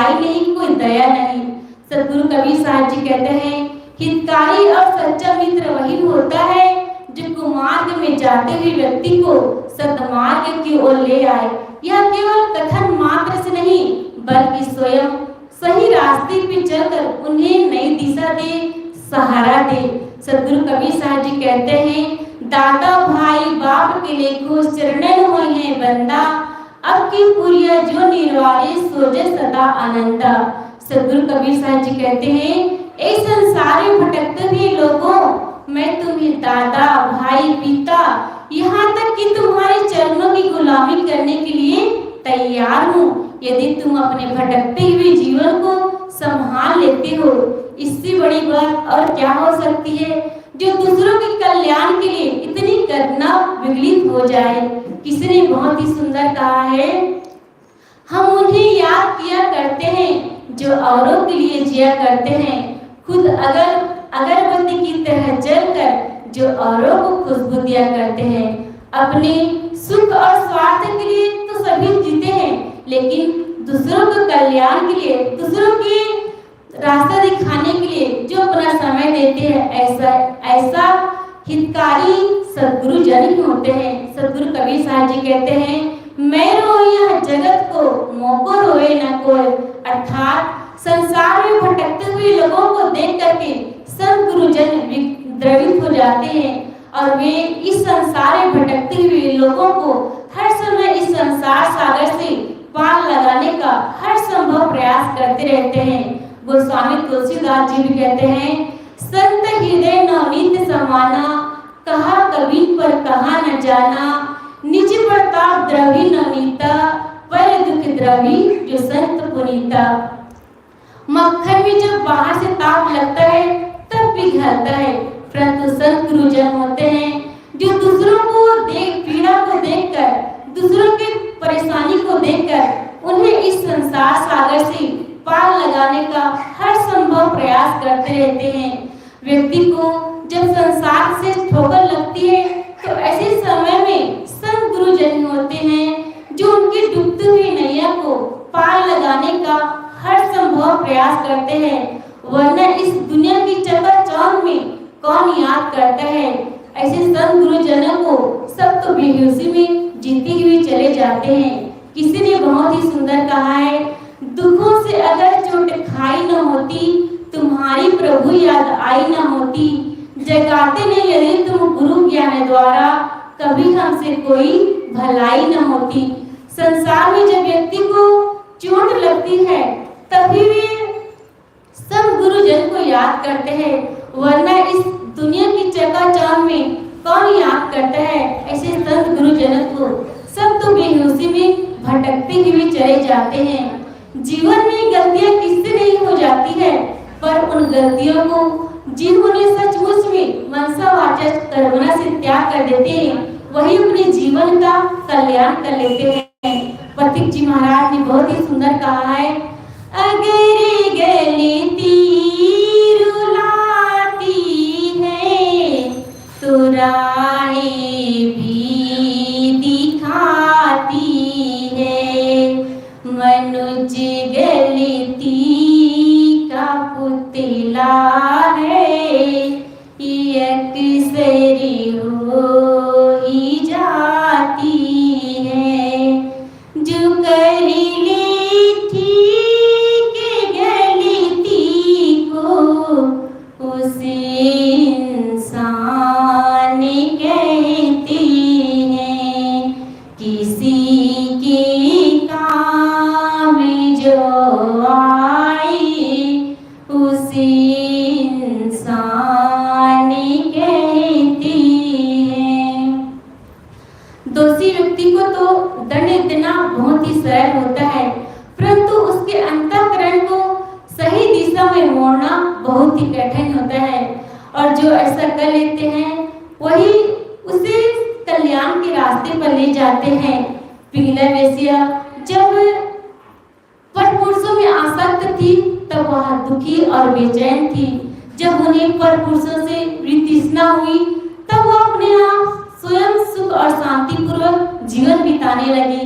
दयाई नहीं, कोई दया नहीं। सद्गुरु कबीर साहब जी कहते हैं, हितकारी और सच्चा मित्र वही होता है जो कुमार्ग में जाते हुए व्यक्ति को सद्मार्ग की ओर ले आए। यह केवल कथन मात्र से नहीं, बल्कि स्वयं सही रास्ते पे चलकर उन्हें नई दिशा दे, सहारा दे। सद्गुरु कबीर साहब जी कहते हैं, दादा भाई बाप के लेखो चरणन होई है बंदा, अब की पुरिया जो निर्वारे सोजे सदा आनंदा। सद्गुरु कबीर साहब जी कहते हैं, ए संसार में भटकते हुए लोगों, मैं तुम्हें दादा भाई पिता यहाँ तक कि तुम्हारे चरणों की गुलामी करने के लिए तैयार हूँ, यदि तुम अपने भटकते हुए जीवन को संभाल लेते हो। इससे बड़ी बात और क्या हो सकती है, जो दूसरों के कल्याण के लिए इतनी करना विगलित हो जाए। किसी ने बहुत ही सुंदर कहा है, हम उन्हें याद किया करते हैं जो औरों के लिए जिया करते हैं, खुद अगरबत्ती की तरह जलकर जो औरों को खुशबू दिया करते हैं। अपने सुख और स्वार्थ के लिए तो सभी जीते हैं, लेकिन दूसरों के कल्याण के लिए, दूसरों के रास्ता दिखाने के लिए जो अपना समय देते हैं, ऐसा हितकारी सद्गुरु जन ही होते हैं। सद्गुरु कबीर साहब जी कहते हैं, मैं रोई यह जगत को, मोको रोए न कोई। अर्थात संसार में भटकते हुए लोगों को देख करके संत गुरुजन द्रवित हो जाते हैं और वे इस संसार में भटकते हुए लोगों को हर समय इस संसार सागर से पार लगाने का हर संभव प्रयास करते रहते हैं। गोस्वामी तुलसीदास जी भी कहते हैं, संत हृदय नवनीत समाना, कहा कभी पर कहा न जाना, निज प्रताप द्रवी नवनीता, पर दुख द्रवी जो संत पुनीता। मक्खन में जब बाहर से ताप लगता है तब पिघलता है, परंतु संत गुरुजन होते हैं जो दूसरों को पीड़ा को देखकर, दूसरों के परेशानी को देखकर उन्हें इस संसार सागर से पार लगाने का हर संभव प्रयास करते रहते हैं। व्यक्ति को जब संसार से ठोकर लगती है तो ऐसे समय में संत गुरुजन होते हैं जो उनकी डूबती हुई नैया को पार लगाने का हर संभव प्रयास करते हैं, वरना इस दुनिया की चकाचौंध में कौन याद करता है। ऐसे संत गुरुजनों को सब तो बेहोशी में जीती हुई चले जाते हैं। किसी ने बहुत ही सुंदर कहा है, दुखों से अगर चोट खाई न होती, तुम्हारी प्रभु याद आई न होती, जगाते नहीं यदि तुम गुरु ज्ञान द्वारा, कभी हमसे कोई भलाई न होती। संसार में जब व्यक्ति को चोट लगती है तभी वे सब गुरुजन को याद करते हैं, वरना इस दुनिया की चकाचौंध में कौन याद करता है। ऐसे संत गुरुजनों को सब तो बेहोशी में भटकते हुए चले जाते हैं। जीवन में गलतियां किससे नहीं हो जाती है, पर उन गलतियों को जिन्होंने सचमुच में मनसा वाचा कर्मणा से त्याग कर देते हैं, वही अपने जीवन का कल्याण कर लेते हैं। पथिक जी महाराज ने बहुत ही सुंदर कहा है, अगर गलती रुलाती है तो राहें भी दिखाती है, मनुज गलती का पुतला है, अक्सर हो ही जाती है, जो कर ले ठीक गलती को उसे इंसान कहते हैं, किसी के काम जो आए उसे इंसान कहते हैं। दोषी व्यक्ति को तो दंड देना बहुत ही सरल होता है, परंतु उसके अंतःकरण को सही दिशा में मोड़ना बहुत ही कठिन होता है। और जो ऐसा कर लेते हैं वही उसे कल्याण के रास्ते पर ले जाते हैं। पिघला वेश्या जब परपुरुषों में आसक्त थी तब वह दुखी और बेचैन थी। जब उन्हें परपुरुषों से तृष्णा हुई तब वह अपने आप स्वयं सुख और शांति पूर्वक जीवन बिताने लगी।